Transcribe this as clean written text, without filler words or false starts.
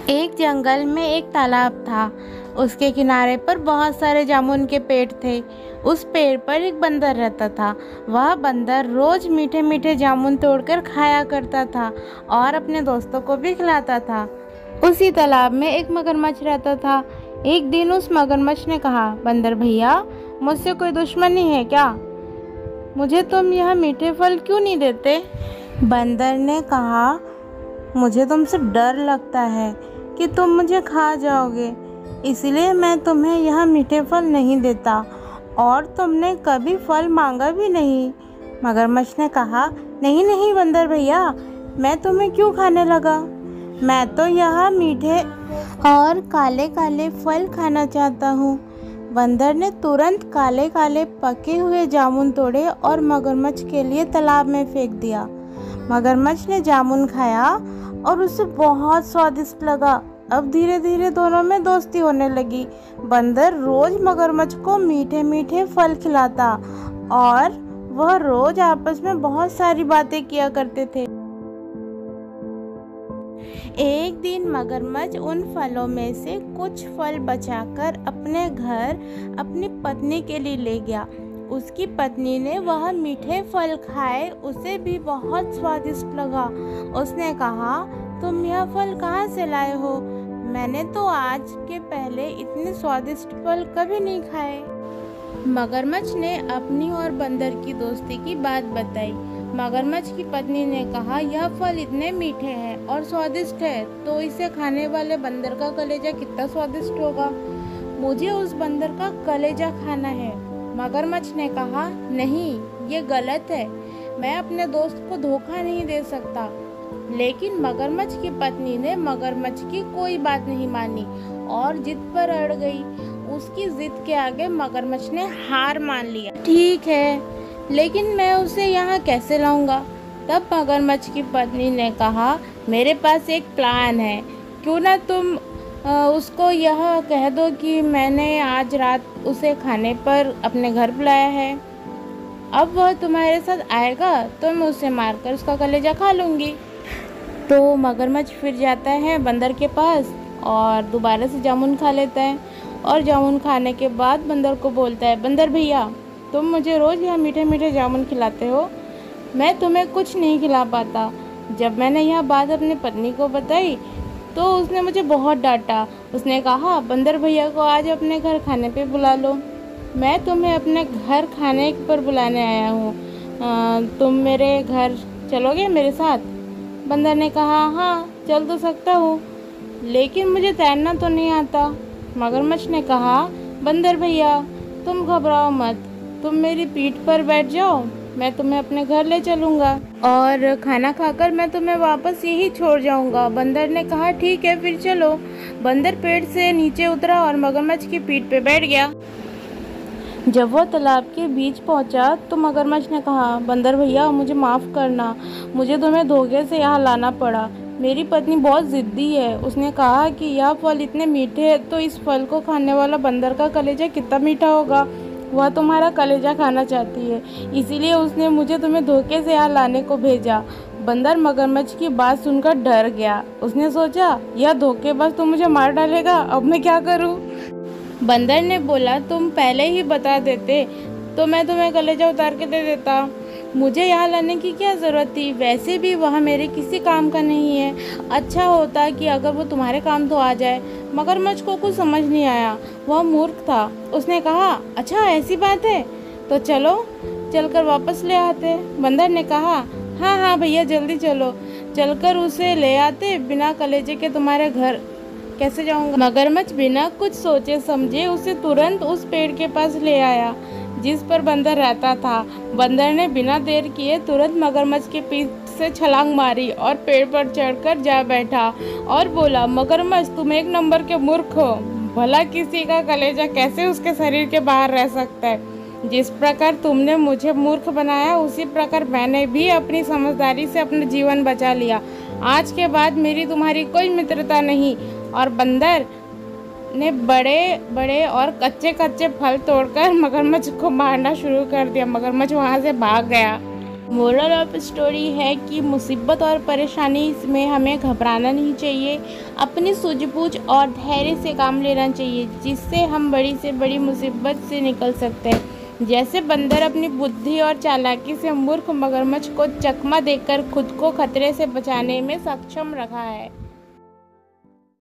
एक जंगल में एक तालाब था। उसके किनारे पर बहुत सारे जामुन के पेड़ थे। उस पेड़ पर एक बंदर रहता था। वह बंदर रोज मीठे मीठे जामुन तोड़कर खाया करता था और अपने दोस्तों को भी खिलाता था। उसी तालाब में एक मगरमच्छ रहता था। एक दिन उस मगरमच्छ ने कहा, बंदर भैया, मुझसे कोई दुश्मनी है क्या? मुझे तुम यह मीठे फल क्यों नहीं देते? बंदर ने कहा, मुझे तुमसे डर लगता है कि तुम मुझे खा जाओगे, इसलिए मैं तुम्हें यह मीठे फल नहीं देता, और तुमने कभी फल मांगा भी नहीं। मगरमच्छ ने कहा, नहीं नहीं बंदर भैया, मैं तुम्हें क्यों खाने लगा? मैं तो यह मीठे और काले काले फल खाना चाहता हूँ। बंदर ने तुरंत काले काले पके हुए जामुन तोड़े और मगरमच्छ के लिए तालाब में फेंक दिया। मगरमच्छ ने जामुन खाया और उसे बहुत स्वादिष्ट लगा। अब धीरे धीरे दोनों में दोस्ती होने लगी। बंदर रोज मगरमच्छ को मीठे मीठे फल खिलाता और वह रोज आपस में बहुत सारी बातें किया करते थे। एक दिन मगरमच्छ उन फलों में से कुछ फल बचाकर अपने घर अपनी पत्नी के लिए ले गया। उसकी पत्नी ने वह मीठे फल खाए, उसे भी बहुत स्वादिष्ट लगा। उसने कहा, तुम यह फल कहाँ से लाए हो? मैंने तो आज के पहले इतने स्वादिष्ट फल कभी नहीं खाए। मगरमच्छ ने अपनी और बंदर की दोस्ती की बात बताई। मगरमच्छ की पत्नी ने कहा, यह फल इतने मीठे हैं और स्वादिष्ट है, तो इसे खाने वाले बंदर का कलेजा कितना स्वादिष्ट होगा। मुझे उस बंदर का कलेजा खाना है। मगरमच्छ ने कहा, नहीं, ये गलत है, मैं अपने दोस्त को धोखा नहीं दे सकता। लेकिन मगरमच्छ की पत्नी ने मगरमच्छ की कोई बात नहीं मानी और जिद पर अड़ गई। उसकी जिद के आगे मगरमच्छ ने हार मान लिया। ठीक है, लेकिन मैं उसे यहाँ कैसे लाऊंगा? तब मगरमच्छ की पत्नी ने कहा, मेरे पास एक प्लान है। क्यों ना तुम उसको यह कह दो कि मैंने आज रात उसे खाने पर अपने घर बुलाया है। अब वह तुम्हारे साथ आएगा तो मैं उसे मारकर उसका कलेजा खा लूँगी। तो मगरमच्छ फिर जाता है बंदर के पास और दोबारा से जामुन खा लेता है। और जामुन खाने के बाद बंदर को बोलता है, बंदर भैया, तुम मुझे रोज़ यह मीठे मीठे जामुन खिलाते हो, मैं तुम्हें कुछ नहीं खिला पाता। जब मैंने यह बात अपनी पत्नी को बताई तो उसने मुझे बहुत डांटा। उसने कहा, बंदर भैया को आज अपने घर खाने पे बुला लो। मैं तुम्हें अपने घर खाने पर बुलाने आया हूँ। तुम मेरे घर चलोगे मेरे साथ? बंदर ने कहा, हाँ, चल तो सकता हूँ, लेकिन मुझे तैरना तो नहीं आता। मगरमच्छ ने कहा, बंदर भैया, तुम घबराओ मत, तुम मेरी पीठ पर बैठ जाओ, मैं तुम्हें अपने घर ले चलूँगा और खाना खाकर मैं तुम्हें वापस यही छोड़ जाऊँगा। बंदर ने कहा, ठीक है, फिर चलो। बंदर पेड़ से नीचे उतरा और मगरमच्छ की पीठ पे बैठ गया। जब वह तालाब के बीच पहुंचा तो मगरमच्छ ने कहा, बंदर भैया, मुझे माफ़ करना, मुझे तुम्हें धोखे से यहाँ लाना पड़ा। मेरी पत्नी बहुत ज़िद्दी है। उसने कहा कि यह फल इतने मीठे हैं, तो इस फल को खाने वाला बंदर का कलेजा कितना मीठा होगा। वह तुम्हारा कलेजा खाना चाहती है, इसीलिए उसने मुझे तुम्हें धोखे से यहाँ लाने को भेजा। बंदर मगरमच्छ की बात सुनकर डर गया। उसने सोचा, यह धोखेबाज तो मुझे मार डालेगा, अब मैं क्या करूँ? बंदर ने बोला, तुम पहले ही बता देते तो मैं तुम्हें कलेजा उतार के दे देता। मुझे यहाँ लाने की क्या ज़रूरत थी? वैसे भी वह मेरे किसी काम का नहीं है। अच्छा होता कि अगर वो तुम्हारे काम तो आ जाए। मगरमच्छ को कुछ समझ नहीं आया, वह मूर्ख था। उसने कहा, अच्छा ऐसी बात है, तो चलो, चलकर वापस ले आते। बंदर ने कहा, हाँ हाँ भैया, जल्दी चलो। चलकर उसे ले आते। बिना कलेजे के तुम्हारे घर कैसे जाऊंगा? मगरमच्छ बिना कुछ सोचे समझे उसे तुरंत उस पेड़ के पास ले आया जिस पर बंदर रहता था। बंदर ने बिना देर किए तुरंत मगरमच्छ के पीठ से छलांग मारी और पेड़ पर चढ़कर जा बैठा और बोला, मगरमच्छ, तुम एक नंबर के मूर्ख हो। भला किसी का कलेजा कैसे उसके शरीर के बाहर रह सकता है? जिस प्रकार तुमने मुझे मूर्ख बनाया, उसी प्रकार मैंने भी अपनी समझदारी से अपना जीवन बचा लिया। आज के बाद मेरी तुम्हारी कोई मित्रता नहीं। और बंदर ने बड़े बड़े और कच्चे कच्चे फल तोड़कर मगरमच्छ को मारना शुरू कर दिया। मगरमच्छ वहाँ से भाग गया। मोरल ऑफ स्टोरी है कि मुसीबत और परेशानी में हमें घबराना नहीं चाहिए, अपनी सूझबूझ और धैर्य से काम लेना चाहिए, जिससे हम बड़ी से बड़ी मुसीबत से निकल सकते हैं। जैसे बंदर अपनी बुद्धि और चालाकी से मूर्ख मगरमच्छ को चकमा देकर खुद को खतरे से बचाने में सक्षम रहा है।